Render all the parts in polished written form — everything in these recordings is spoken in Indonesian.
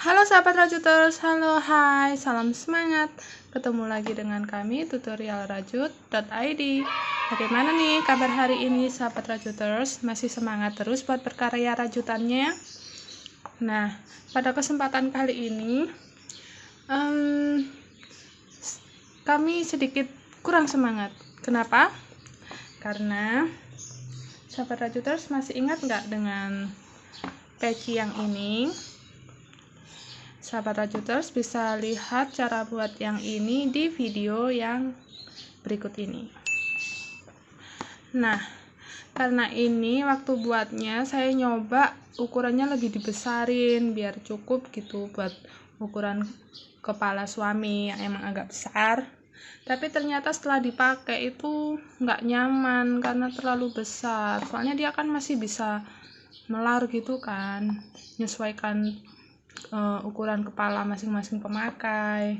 Halo sahabat Rajuters, halo, hai, salam semangat. Ketemu lagi dengan kami, tutorial rajut.id. Bagaimana nih kabar hari ini sahabat Rajuters? Masih semangat terus buat berkarya rajutannya? Nah, pada kesempatan kali ini kami sedikit kurang semangat. Kenapa? Karena sahabat Rajuters masih ingat nggak dengan peci yang ini? Sahabat Rajuters bisa lihat cara buat yang ini di video yang berikut ini. Nah, karena ini waktu buatnya saya nyoba ukurannya lebih dibesarin biar cukup gitu buat ukuran kepala suami yang emang agak besar. Tapi ternyata setelah dipakai itu nggak nyaman karena terlalu besar. Soalnya dia kan masih bisa melar gitu kan, menyesuaikan ukuran kepala masing-masing pemakai.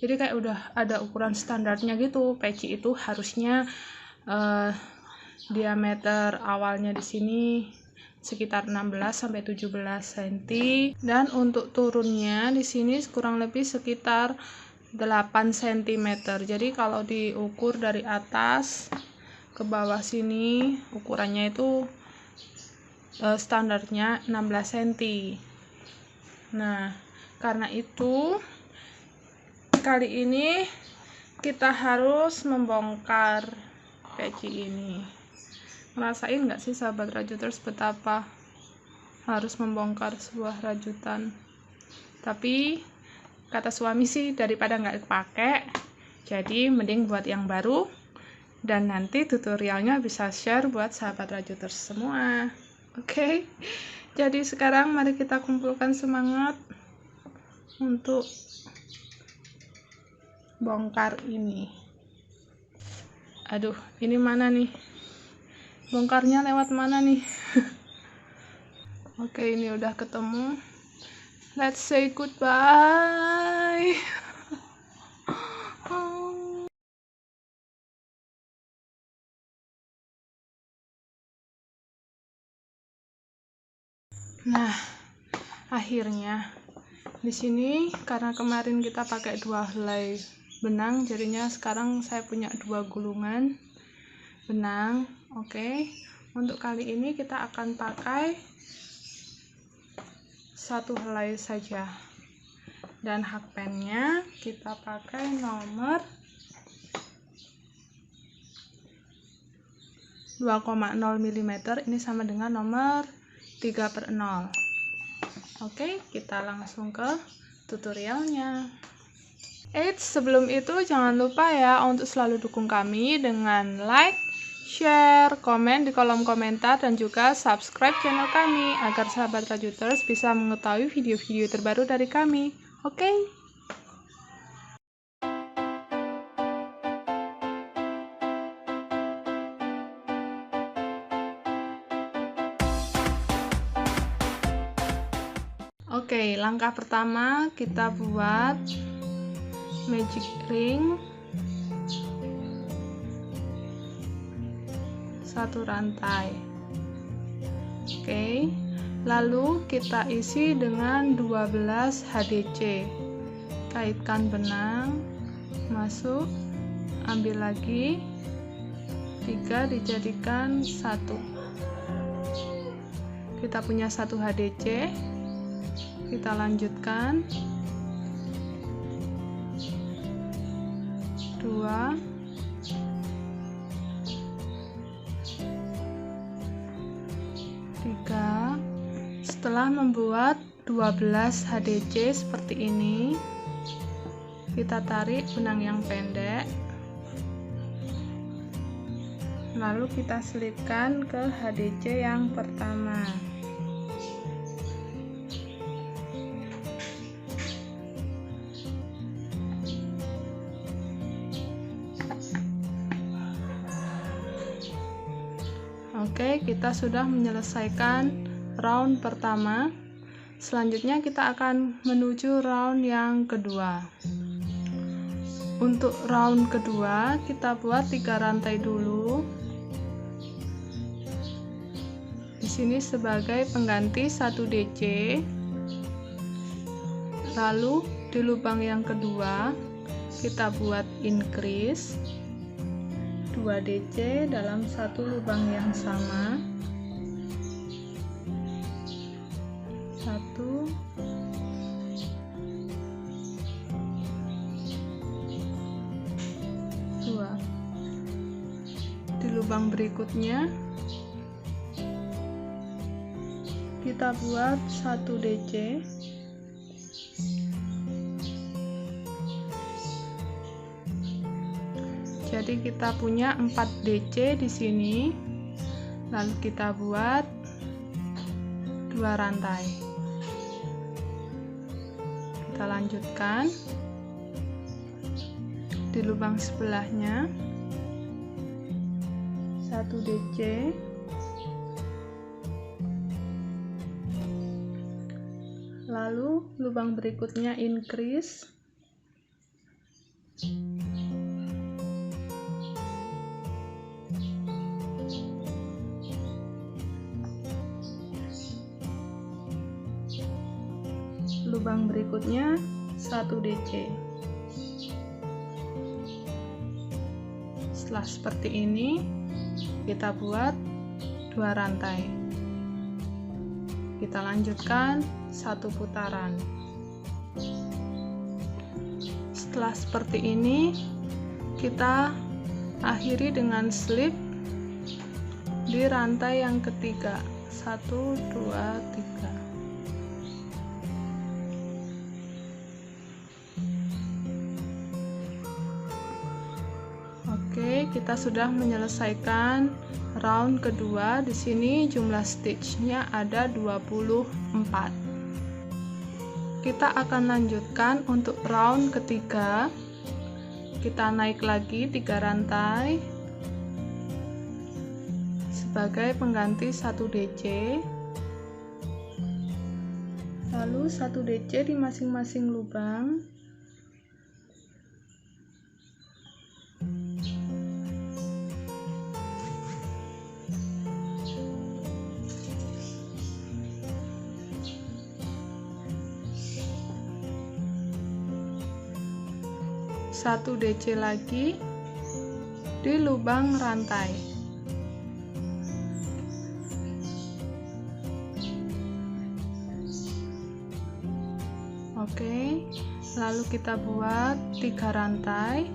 Jadi kayak udah ada ukuran standarnya gitu. Peci itu harusnya diameter awalnya di sini sekitar 16 sampai 17 cm dan untuk turunnya di sini kurang lebih sekitar 8 cm. Jadi kalau diukur dari atas ke bawah sini ukurannya itu standarnya 16 cm. Nah, karena itu kali ini kita harus membongkar peci ini. Ngerasain nggak sih sahabat Rajuters betapa harus membongkar sebuah rajutan? Tapi kata suami sih daripada nggak dipakai, jadi mending buat yang baru. Dan nanti tutorialnya bisa share buat sahabat Rajuters semua. Oke. Jadi sekarang mari kita kumpulkan semangat untuk bongkar ini. Aduh, ini mana nih? Bongkarnya lewat mana nih? Oke, ini udah ketemu. Let's say goodbye. Nah, akhirnya di sini karena kemarin kita pakai 2 helai benang, jadinya sekarang saya punya 2 gulungan benang. Oke. Untuk kali ini kita akan pakai 1 helai saja. Dan hakpennya kita pakai nomor 2,0 mm. Ini sama dengan nomor 3/0. Oke, kita langsung ke tutorialnya. Sebelum itu jangan lupa ya untuk selalu dukung kami dengan like, share, komen di kolom komentar, dan juga subscribe channel kami agar sahabat Rajuters bisa mengetahui video-video terbaru dari kami. Oke? Oke, langkah pertama kita buat magic ring 1 rantai. Oke, lalu kita isi dengan 12 HDC. Kaitkan benang, masuk, ambil lagi 3 dijadikan 1. Kita punya 1 HDC. Kita lanjutkan 2, 3. Setelah membuat 12 HDC seperti ini, kita tarik benang yang pendek, lalu kita selipkan ke HDC yang pertama. Oke, kita sudah menyelesaikan round pertama. Selanjutnya kita akan menuju round yang kedua. Untuk round kedua kita buat 3 rantai dulu. Di sini sebagai pengganti 1 DC. Lalu di lubang yang kedua kita buat increase 2 DC dalam satu lubang yang sama. 1, 2. Di lubang berikutnya kita buat 1 DC. Jadi kita punya 4 DC di sini. Lalu kita buat 2 rantai. Kita lanjutkan di lubang sebelahnya 1 DC. Lalu lubang berikutnya increase 1 lubang berikutnya 1 DC. Setelah seperti ini kita buat 2 rantai. Kita lanjutkan 1 putaran. Setelah seperti ini kita akhiri dengan slip di rantai yang ketiga. 1, 2, 3. Oke, kita sudah menyelesaikan round kedua. Di sini jumlah stitch-nya ada 24. Kita akan lanjutkan untuk round ketiga. Kita naik lagi 3 rantai sebagai pengganti 1 DC. Lalu 1 DC di masing-masing lubang. Satu DC lagi di lubang rantai. Oke, lalu kita buat 3 rantai.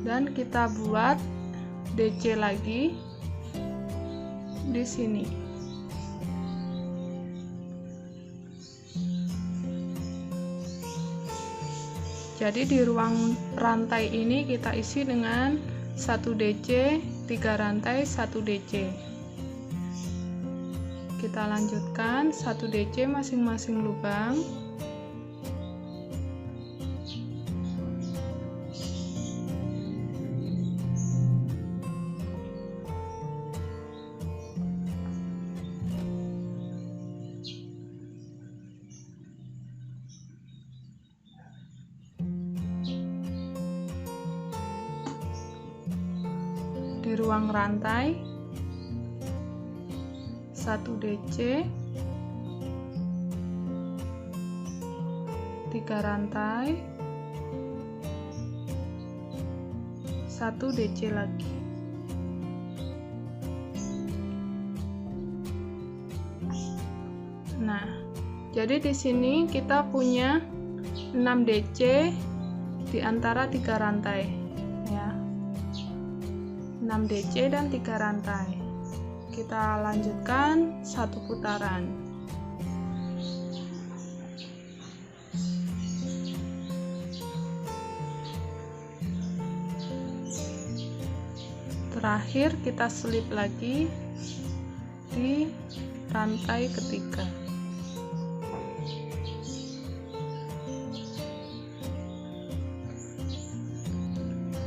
Dan kita buat DC lagi di sini. Jadi di ruang rantai ini kita isi dengan 1 DC, 3 rantai, 1 DC. Kita lanjutkan 1 DC masing-masing lubang. Di ruang rantai 1 DC, 3 rantai, 1 DC lagi. Nah, jadi di sini kita punya 6 DC di antara 3 rantai ya. 6 DC dan 3 rantai. Kita lanjutkan 1 putaran. Terakhir kita selip lagi di rantai ketiga.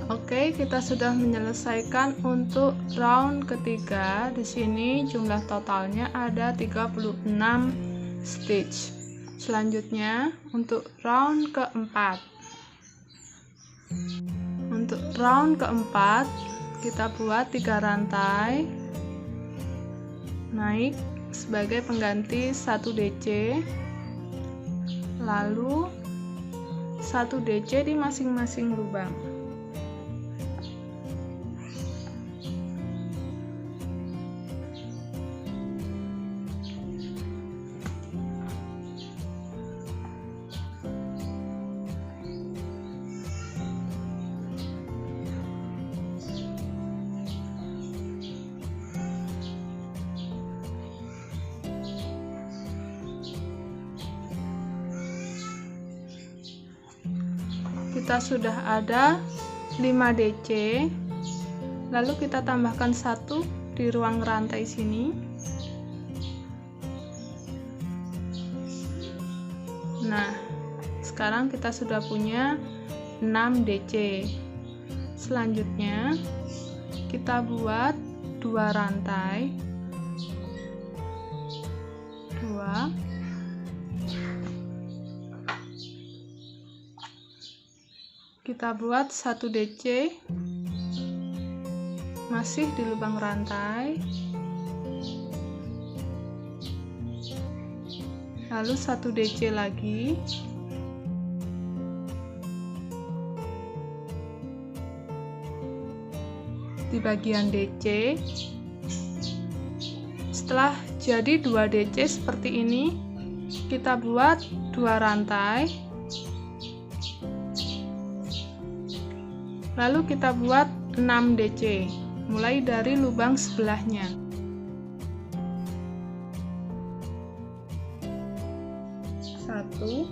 Oke, kita sudah menyelesaikan untuk round ketiga. Di sini jumlah totalnya ada 36 stitch. Selanjutnya untuk round keempat. Untuk round keempat kita buat 3 rantai. naik sebagai pengganti 1 DC, lalu 1 DC di masing-masing lubang. Kita sudah ada 5 DC, lalu kita tambahkan 1 di ruang rantai sini. Nah, sekarang kita sudah punya 6 DC. Selanjutnya kita buat 2 rantai, 2, kita buat 1 DC masih di lubang rantai, lalu 1 DC lagi, di bagian DC. Setelah jadi 2 DC seperti ini, kita buat 2 rantai, lalu kita buat 6 DC mulai dari lubang sebelahnya. Satu,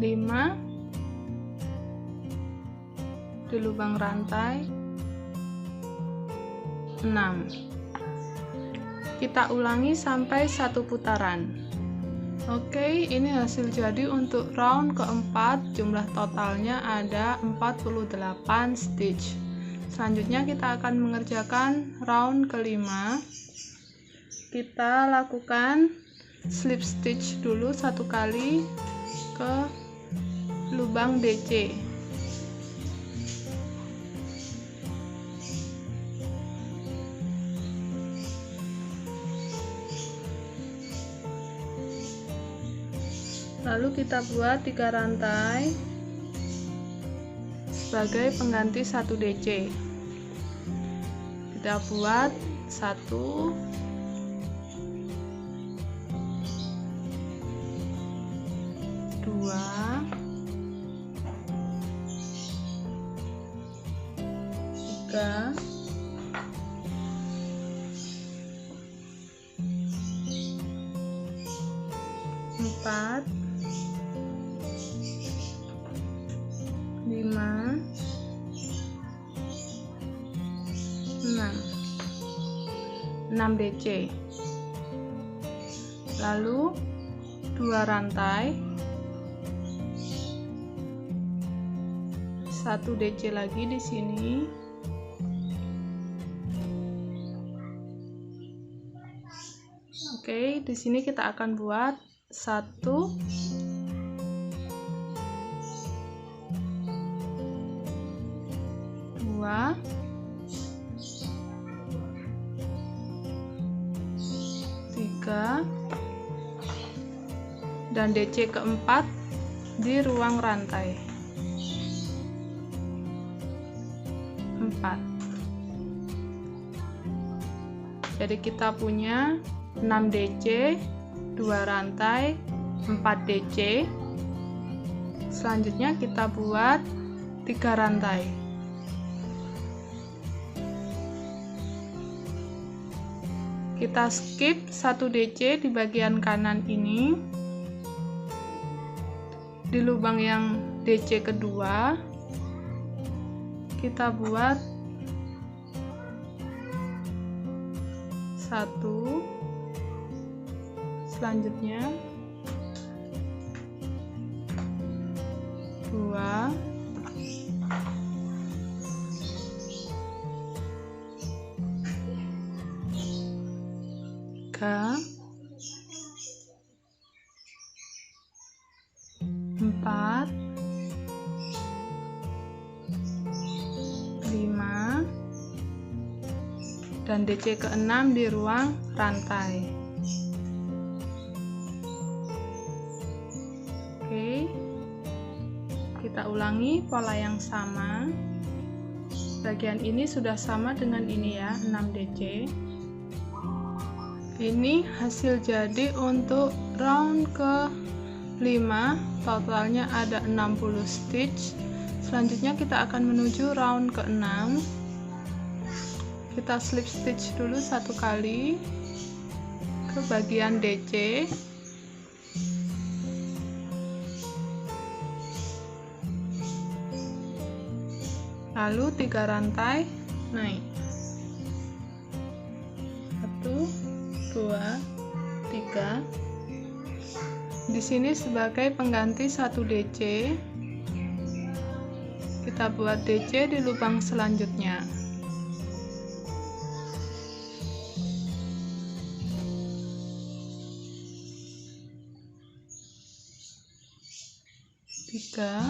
lima di lubang rantai, 6. Kita ulangi sampai 1 putaran. Oke, ini hasil jadi untuk round keempat. Jumlah totalnya ada 48 stitch. Selanjutnya kita akan mengerjakan round kelima. Kita lakukan slip stitch dulu 1 kali ke lubang DC. Lalu kita buat 3 rantai sebagai pengganti 1 DC. Kita buat 1, 2, 3, 4, 5, 6 DC, lalu 2 rantai, 1 DC lagi di sini, oke. Di sini kita akan buat 1, 2, 3, dan DC keempat di ruang rantai 4. Jadi kita punya 6 DC, 2 rantai, 4 DC. Selanjutnya kita buat 3 rantai. Kita skip 1 DC di bagian kanan ini, di lubang yang DC kedua kita buat 1, selanjutnya 2, 3, 4, dan DC ke-6 di ruang rantai. Oke, kita ulangi pola yang sama. Bagian ini sudah sama dengan ini ya, 6 DC. Ini hasil jadi untuk round ke 5, totalnya ada 60 stitch. Selanjutnya kita akan menuju round ke 6. Kita slip stitch dulu 1 kali ke bagian DC, lalu 3 rantai naik, 1, 2, 3. Di sini sebagai pengganti 1 DC, kita buat DC di lubang selanjutnya. Tiga,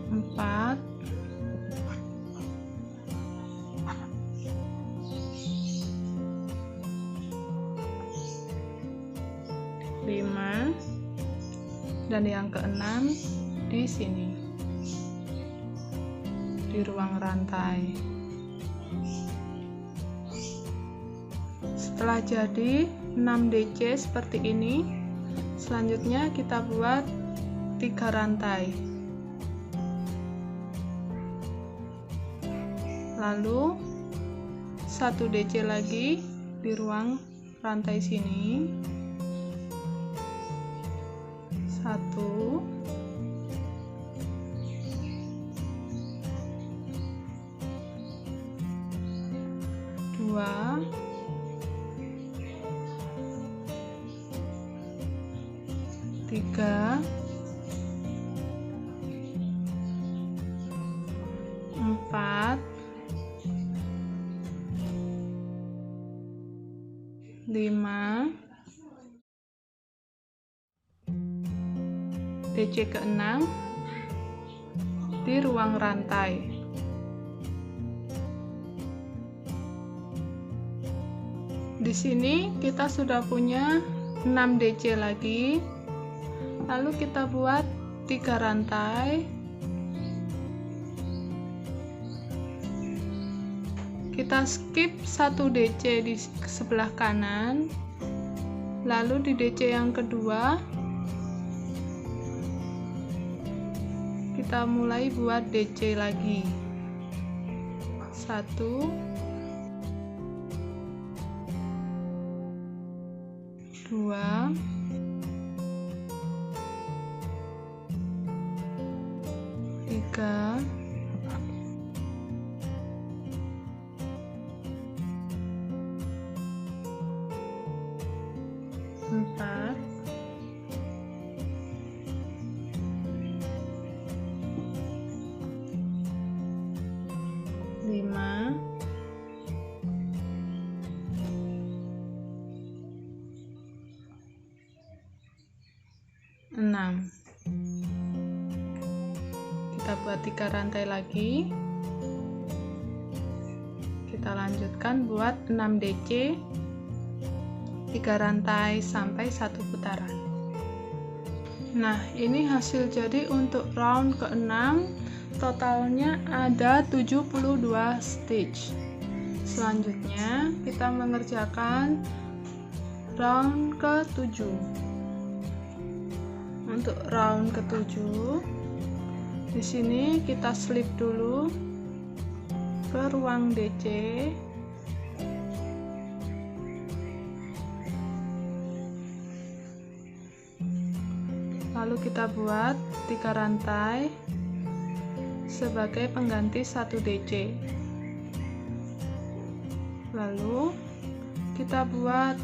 4, 5, dan yang ke-6 di sini di ruang rantai. Setelah jadi 6 DC seperti ini, selanjutnya kita buat 3 rantai, lalu 1 DC lagi di ruang rantai sini, 1, 2, 3, 4, 5, DC ke-6 di ruang rantai. Di sini kita sudah punya 6 DC lagi, lalu kita buat 3 rantai, kita skip 1 DC di sebelah kanan, lalu di DC yang kedua kita mulai buat DC lagi, 1, 2, 3, 4, 5, 6. Kita buat 3 rantai lagi, kita lanjutkan buat 6 DC, 3 rantai sampai 1 putaran. Nah, ini hasil jadi untuk round ke-6, totalnya ada 72 stitch. Selanjutnya kita mengerjakan round ke-7. Untuk round ke-7, di sini kita slip dulu ke ruang DC, lalu kita buat 3 rantai sebagai pengganti 1 DC, lalu kita buat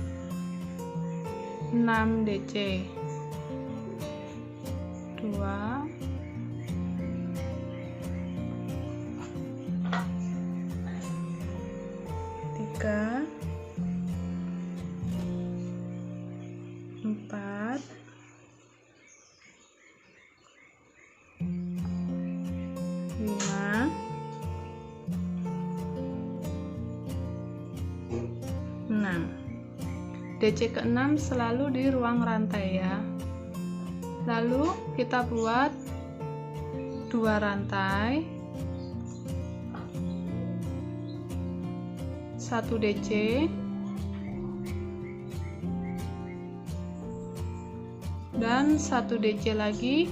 6 DC, 2, 3, 4, 5, DC ke-6 selalu di ruang rantai ya. Lalu kita buat 2 rantai, 1 DC, dan 1 DC lagi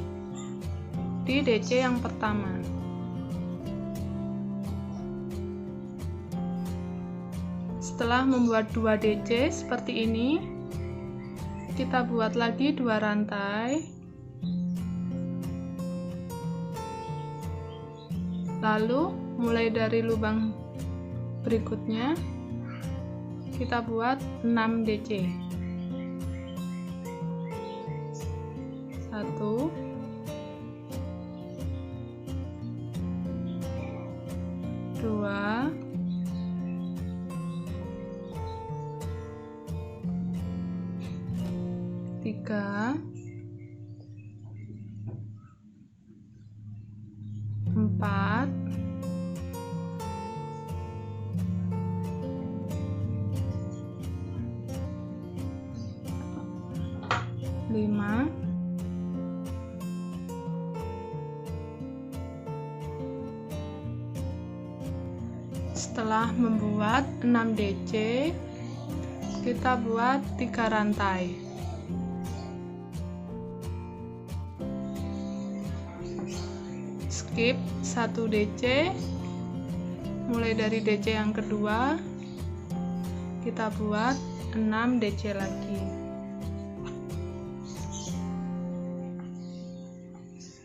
di DC yang pertama. Setelah membuat 2 DC seperti ini, kita buat lagi 2 rantai, lalu mulai dari lubang berikutnya kita buat 6 DC. 1, 2, 3, 4, 5, 'Setelah membuat 6 DC, kita buat 3 rantai. Skip 1 DC, mulai dari DC yang kedua, kita buat 6 DC lagi.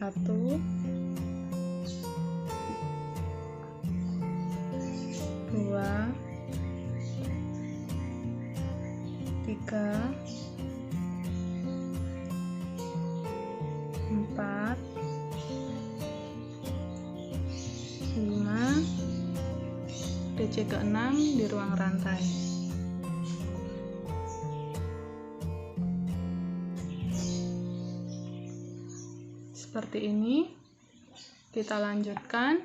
1, 2, 3, 4, 5, DC ke-6 di ruang rantai. Seperti ini, kita lanjutkan.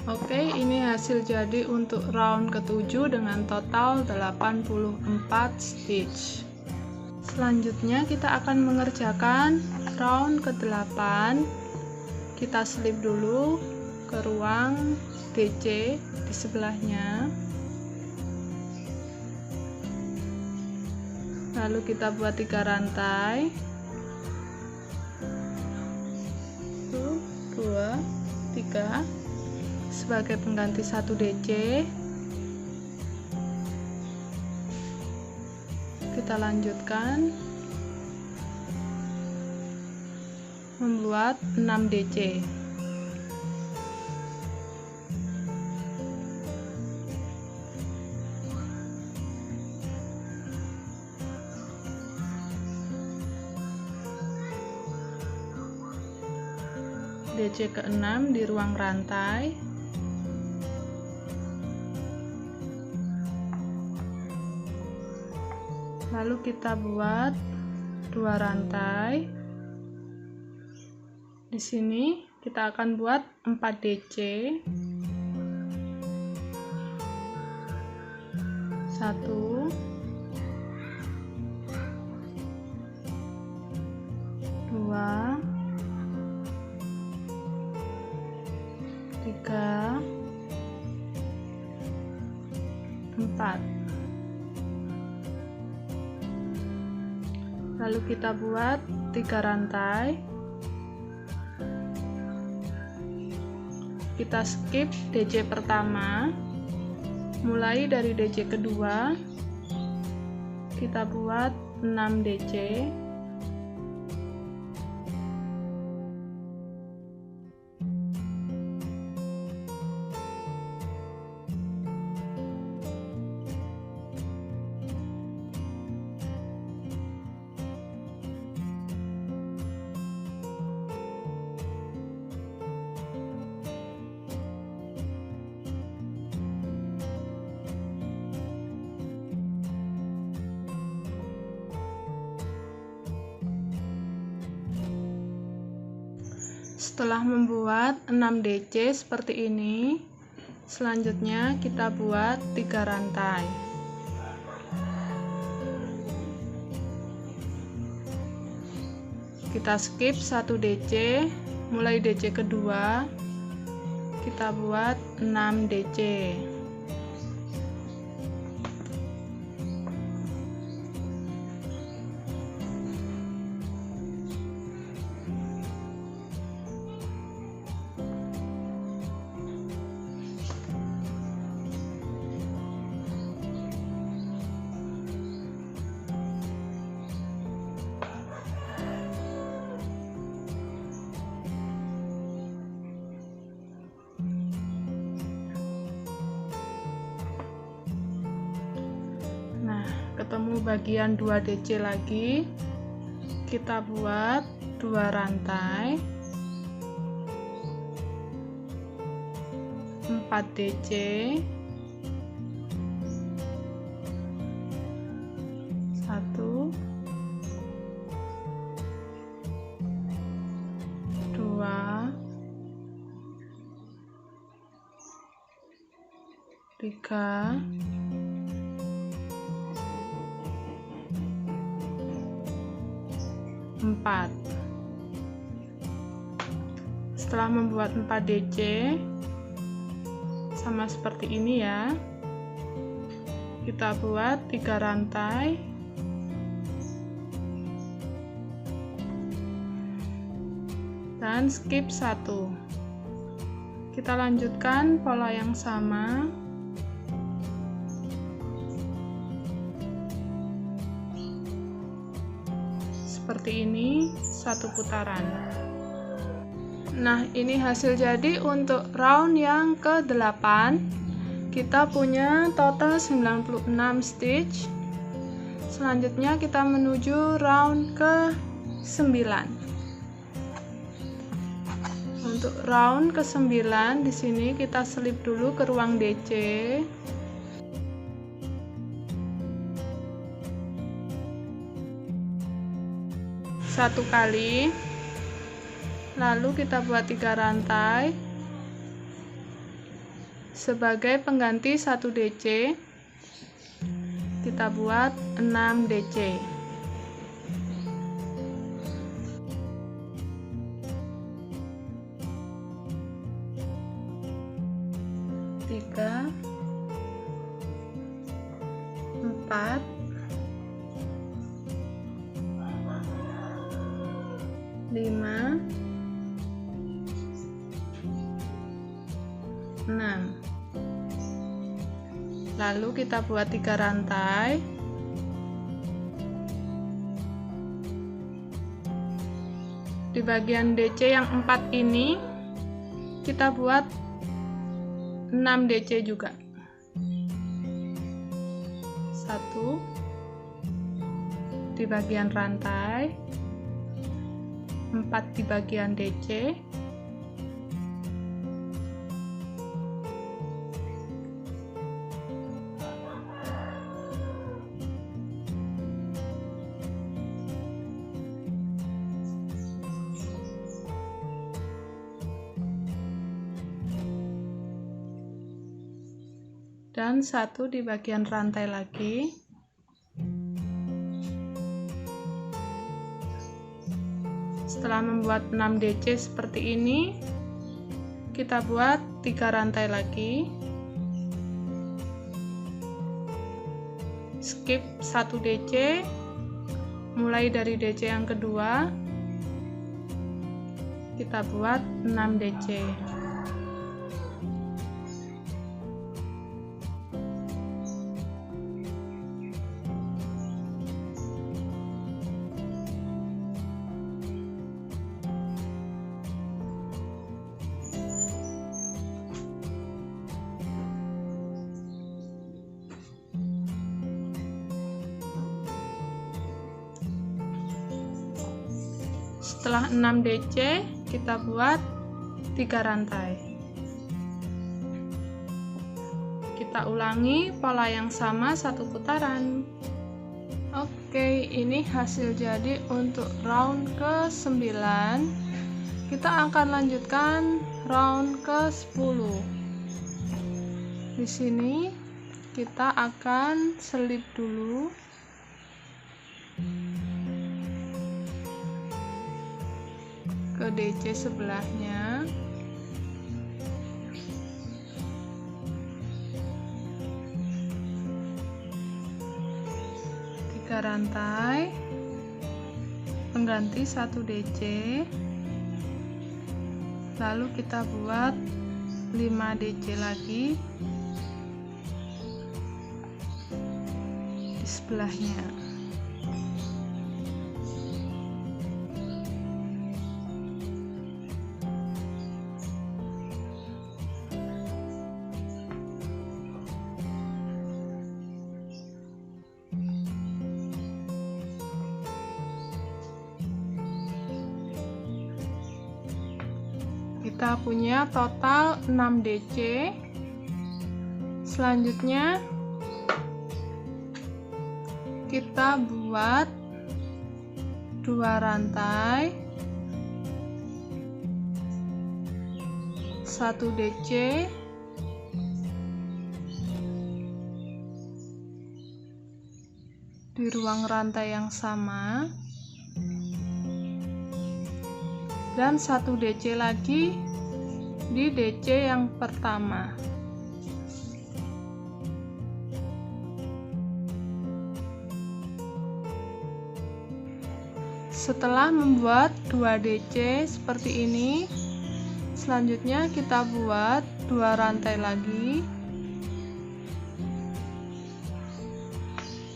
Oke, ini hasil jadi untuk round ke-7 dengan total 84 stitch. Selanjutnya kita akan mengerjakan round ke-8. Kita slip dulu ke ruang DC di sebelahnya, lalu kita buat 3 rantai, 1, 2, 3 sebagai pengganti 1 DC. Kita lanjutkan membuat 6 DC. DC ke-6 di ruang rantai. Lalu kita buat 2 rantai. Di sini kita akan buat 4 DC. 1, 2, 3, 4. Lalu kita buat 3 rantai. Kita skip DC pertama, mulai dari DC kedua, kita buat 6 DC. Setelah membuat 6 DC seperti ini, selanjutnya kita buat 3 rantai. Kita skip 1 DC, mulai DC kedua kita buat 6 DC. Ketemu bagian 2 DC lagi, kita buat 2 rantai 4 DC, 1 2 3 4. Setelah membuat 4 DC sama seperti ini ya, kita buat 3 rantai dan skip 1. Kita lanjutkan pola yang sama. Seperti ini, 1 putaran. Nah, ini hasil jadi untuk round yang ke-8. Kita punya total 96 stitch. Selanjutnya kita menuju round ke-9. Untuk round ke-9 di sini kita selip dulu ke ruang DC. 1 kali, lalu kita buat 3 rantai sebagai pengganti 1 DC. Kita buat 6 DC. Tiga, 4, 5, 6. Lalu kita buat 3 rantai. Di bagian DC yang 4 ini kita buat 6 DC juga. 1 di bagian rantai, 4 di bagian DC, dan 1 di bagian rantai lagi. Setelah membuat 6 DC seperti ini, kita buat 3 rantai lagi, skip 1 DC, mulai dari DC yang kedua kita buat 6 DC. Setelah 6 DC, kita buat 3 rantai. Kita ulangi pola yang sama 1 putaran. Oke, ini hasil jadi untuk round ke-9. Kita akan lanjutkan round ke-10. Di sini kita akan selip dulu ke DC sebelahnya. Tiga rantai pengganti 1 DC, lalu kita buat 5 DC lagi di sebelahnya. Kita punya total 6 DC. Selanjutnya kita buat 2 rantai 1 DC di ruang rantai yang sama, dan 1 DC lagi di DC yang pertama. Setelah membuat 2 DC seperti ini, selanjutnya kita buat 2 rantai lagi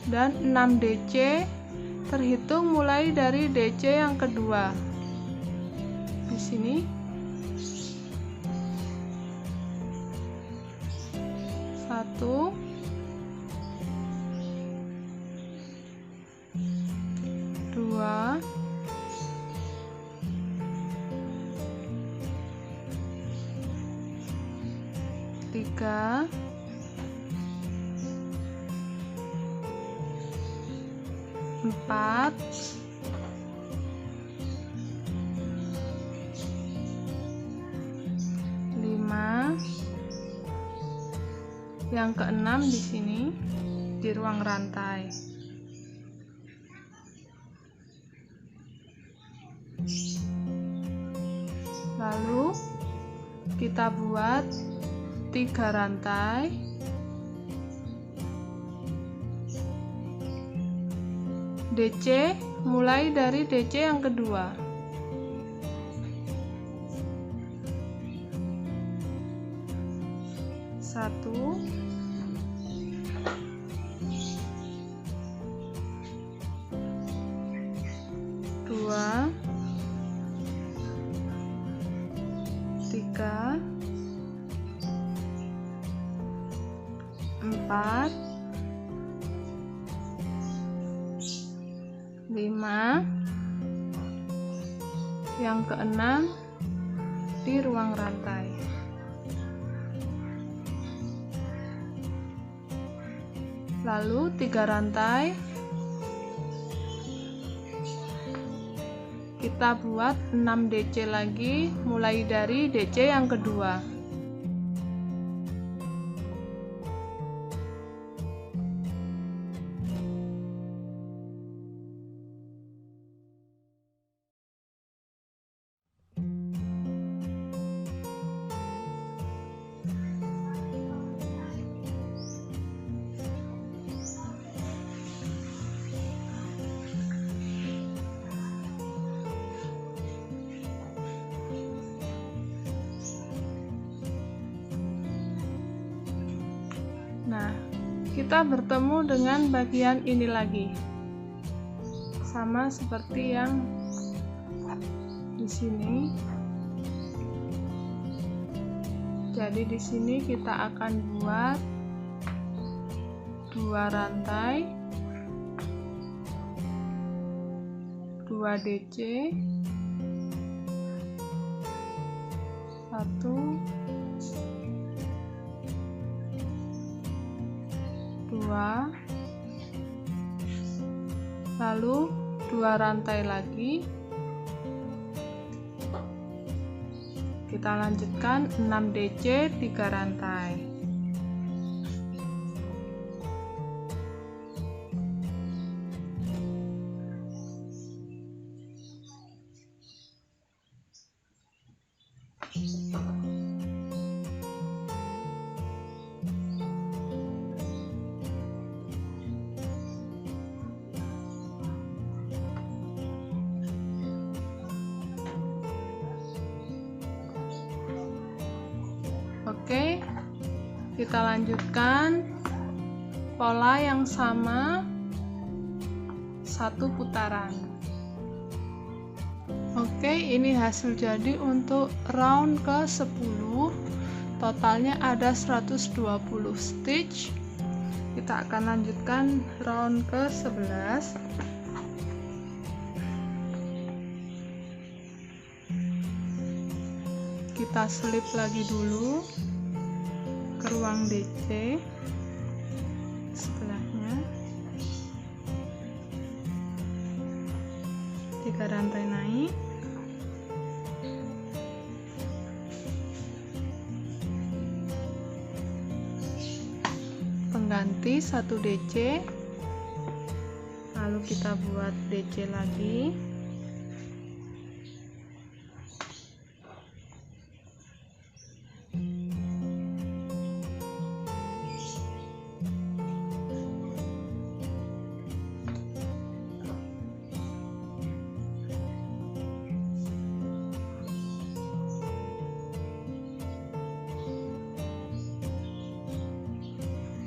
dan 6 DC terhitung mulai dari DC yang kedua. Di sini 1, 2, 3, 4, 5, yang keenam di sini di ruang rantai. Lalu kita buat 3 rantai DC mulai dari DC yang kedua. Satu, 2, 3, 4, 5, yang keenam di ruang rantai. Lalu 3 rantai kita buat 6 DC lagi mulai dari DC yang kedua. Nah, kita bertemu dengan bagian ini lagi, sama seperti yang di sini. Jadi di sini kita akan buat 2 rantai 2 DC, 1, 2, lalu 2 rantai lagi. Kita lanjutkan 6 DC 3 rantai. Kita lanjutkan pola yang sama, 1 putaran. Oke, ini hasil jadi untuk round ke 10. Totalnya ada 120 stitch. Kita akan lanjutkan round ke 11. Kita slip lagi dulu ke ruang DC, setelahnya 3 rantai naik, pengganti 1 DC, lalu kita buat DC lagi.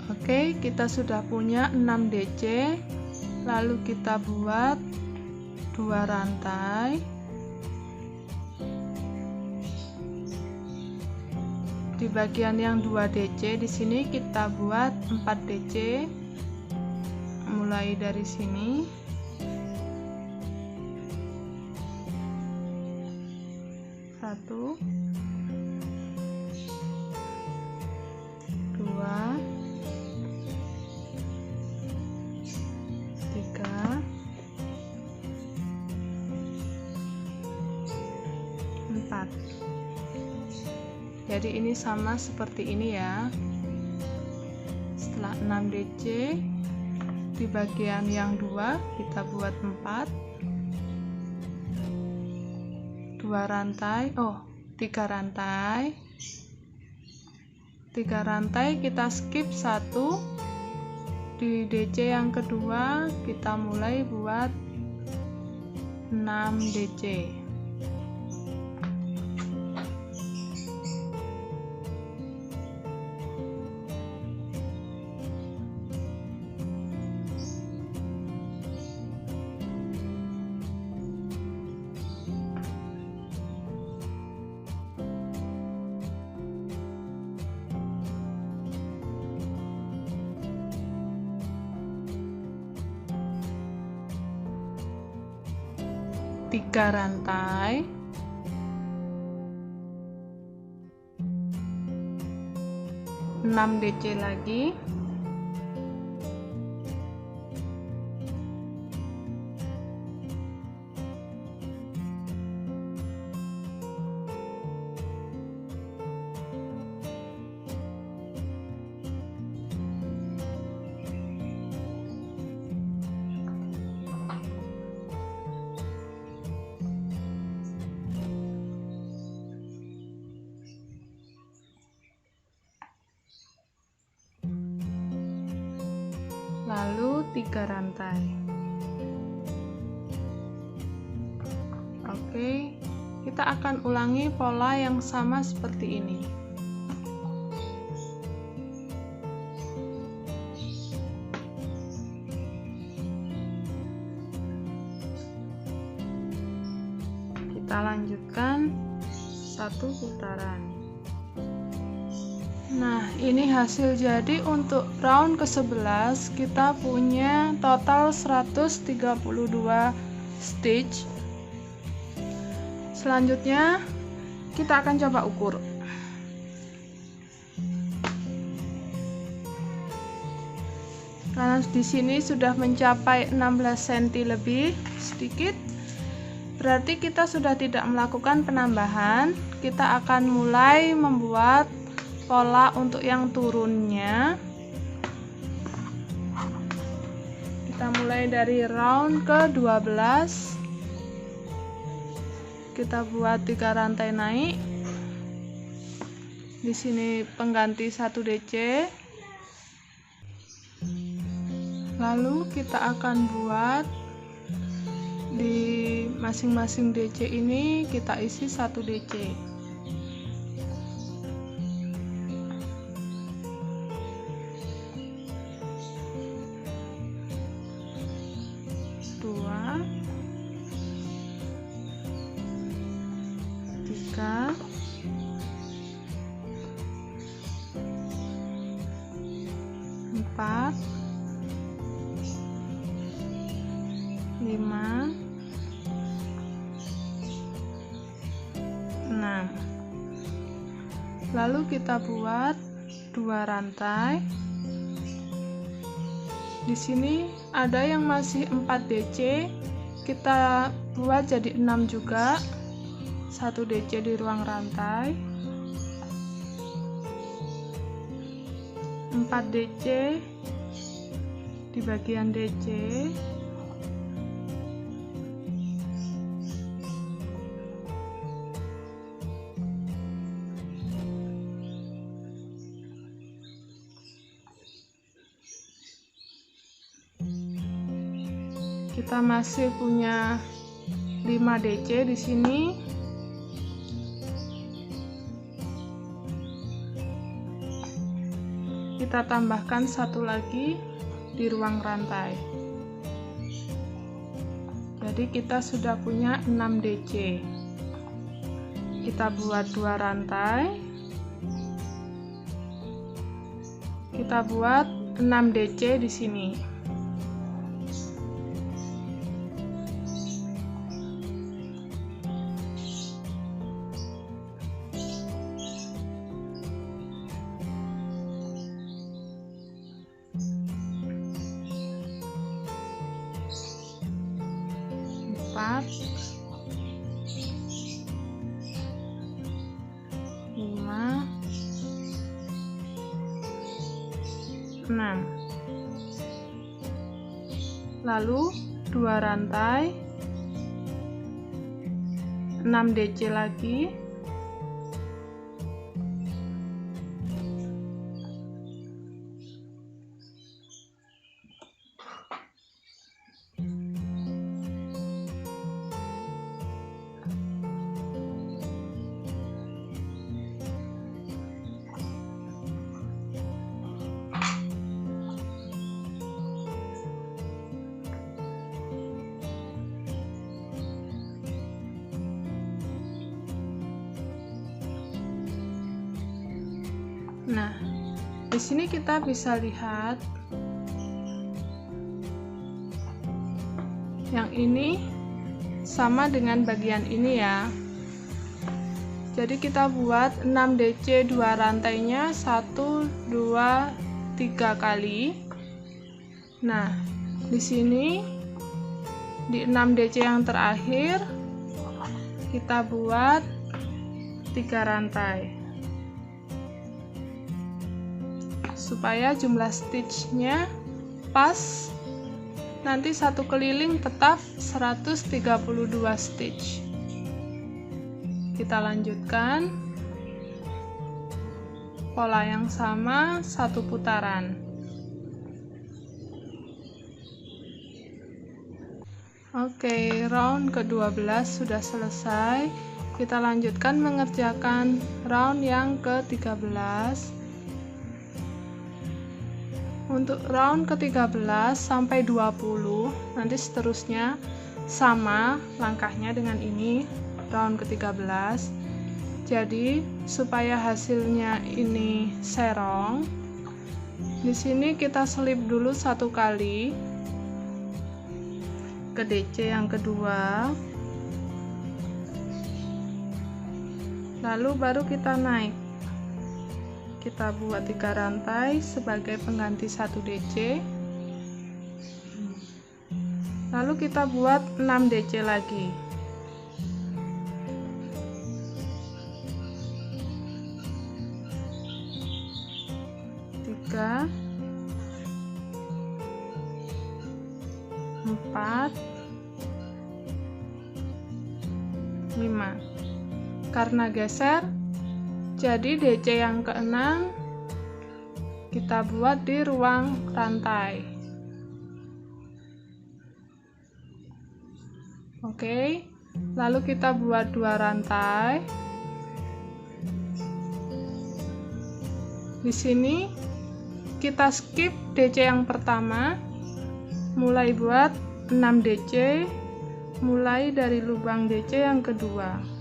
Oke, kita sudah punya 6 DC, lalu kita buat 2 rantai. Di bagian yang 2 DC di sini kita buat 4 DC. Mulai dari sini. Satu, 2, 3, 4. Jadi ini sama seperti ini ya. Setelah 6 DC, di bagian yang 2 kita buat 4, 2 rantai, 3 rantai. 3 rantai kita skip 1. Di DC yang kedua kita mulai buat 6 DC. Tiga rantai, 6 DC lagi, lalu 3 rantai. Oke, kita akan ulangi pola yang sama seperti ini. Kita lanjutkan 1 putaran. Nah, ini hasil jadi untuk round ke-11 kita punya total 132 stitch. Selanjutnya kita akan coba ukur. Karena di sini sudah mencapai 16 cm lebih sedikit, berarti kita sudah tidak melakukan penambahan. Kita akan mulai membuat pola untuk yang turunnya. Kita mulai dari round ke-12. Kita buat 3 rantai naik. Di sini pengganti 1 DC. Lalu kita akan buat di masing-masing DC ini kita isi 1 DC. 3, 4, 5, 6. Lalu kita buat 2 rantai. Di sini ada yang masih 4 DC, kita buat jadi 6 juga. 1 DC di ruang rantai, 4 DC di bagian DC, kita masih punya 5 DC di sini. Kita tambahkan 1 lagi di ruang rantai. Jadi kita sudah punya 6 DC. Kita buat 2 rantai. Kita buat 6 DC di sini. Empat, 5, 6. Lalu 2 rantai, 6 DC lagi, nah, di sini kita bisa lihat yang ini sama dengan bagian ini ya. Jadi kita buat 6 DC 2 rantainya 1, 2, 3 kali. Nah, di sini di 6 DC yang terakhir kita buat 3 rantai. Supaya jumlah stitchnya pas, nanti satu keliling tetap 132 stitch. Kita lanjutkan pola yang sama, 1 putaran. Oke, round ke-12 sudah selesai. Kita lanjutkan mengerjakan round yang ke-13. Untuk round ke-13 sampai 20, nanti seterusnya sama langkahnya dengan ini, round ke-13. Jadi, supaya hasilnya ini serong, di sini kita selip dulu 1 kali ke DC yang kedua. Lalu baru kita naik. Kita buat 3 rantai sebagai pengganti 1 DC. Lalu kita buat 6 DC lagi. Tiga, 4, 5. Karena geser, jadi DC yang ke-6 kita buat di ruang rantai. Oke, lalu kita buat 2 rantai. Di sini kita skip DC yang pertama, mulai buat 6 DC, mulai dari lubang DC yang kedua.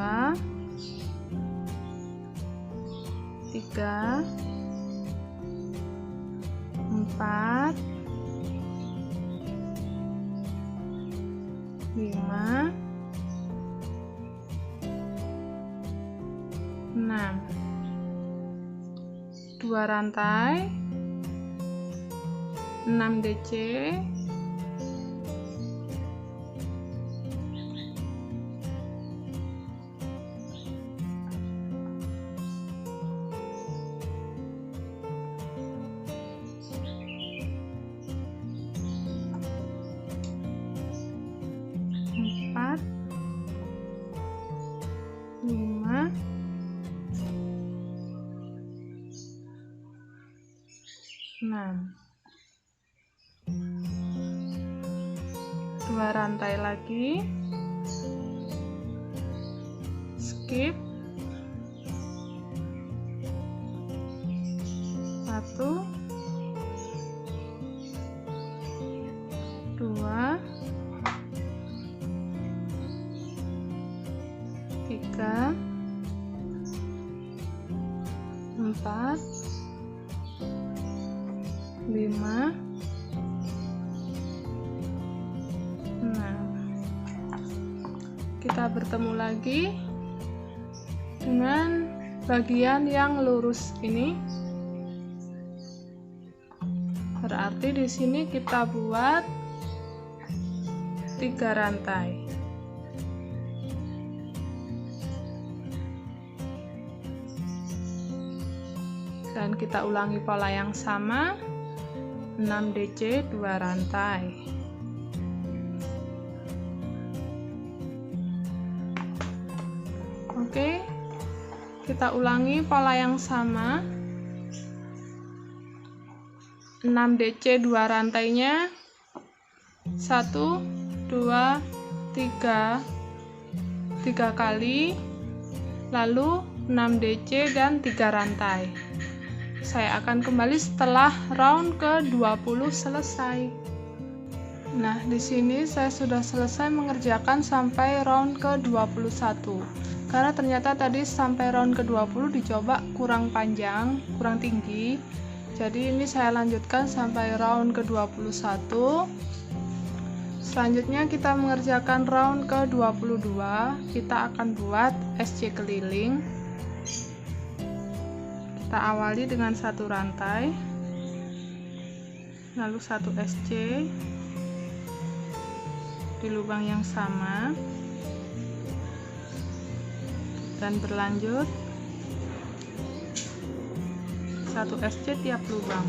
2, 3, 4, 5, 6, 2 rantai, 6 DC, 4, 5, 6, 2 rantai lagi, skip, 1, 2, 3, 4, 5, 6. Kita bertemu lagi dengan bagian yang lurus ini. Berarti di sini kita buat 3 rantai. Dan kita ulangi pola yang sama, 6 DC 2 rantai. Oke, kita ulangi pola yang sama, 6 DC 2 rantainya, 1, 2, 3 kali, lalu 6 DC dan 3 rantai. Saya akan kembali setelah round ke-20 selesai. Nah, di sini saya sudah selesai mengerjakan sampai round ke-21. Karena ternyata tadi sampai round ke-20 dicoba kurang panjang, kurang tinggi. Jadi ini saya lanjutkan sampai round ke-21. Selanjutnya kita mengerjakan round ke-22. Kita akan buat SC keliling. Kita awali dengan 1 rantai, lalu 1 SC di lubang yang sama, dan berlanjut 1 SC tiap lubang.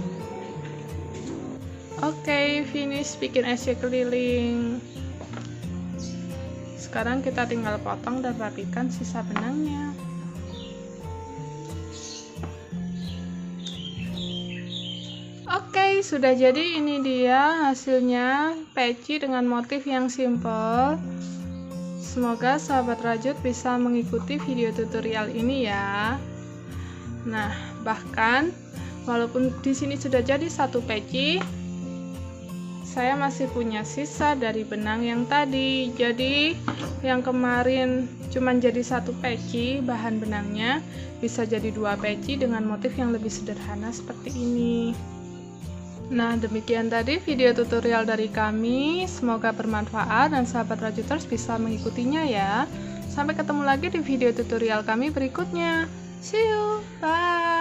Oke, finish bikin SC keliling. Sekarang kita tinggal potong dan rapikan sisa benangnya. Oke, sudah jadi. Ini dia hasilnya, peci dengan motif yang simple. Semoga sahabat rajut bisa mengikuti video tutorial ini ya. Nah, bahkan walaupun di sini sudah jadi 1 peci, saya masih punya sisa dari benang yang tadi. Jadi yang kemarin cuma jadi 1 peci bahan benangnya, bisa jadi 2 peci dengan motif yang lebih sederhana seperti ini. Nah, demikian tadi video tutorial dari kami. Semoga bermanfaat dan sahabat rajuters bisa mengikutinya ya. Sampai ketemu lagi di video tutorial kami berikutnya. See you, bye.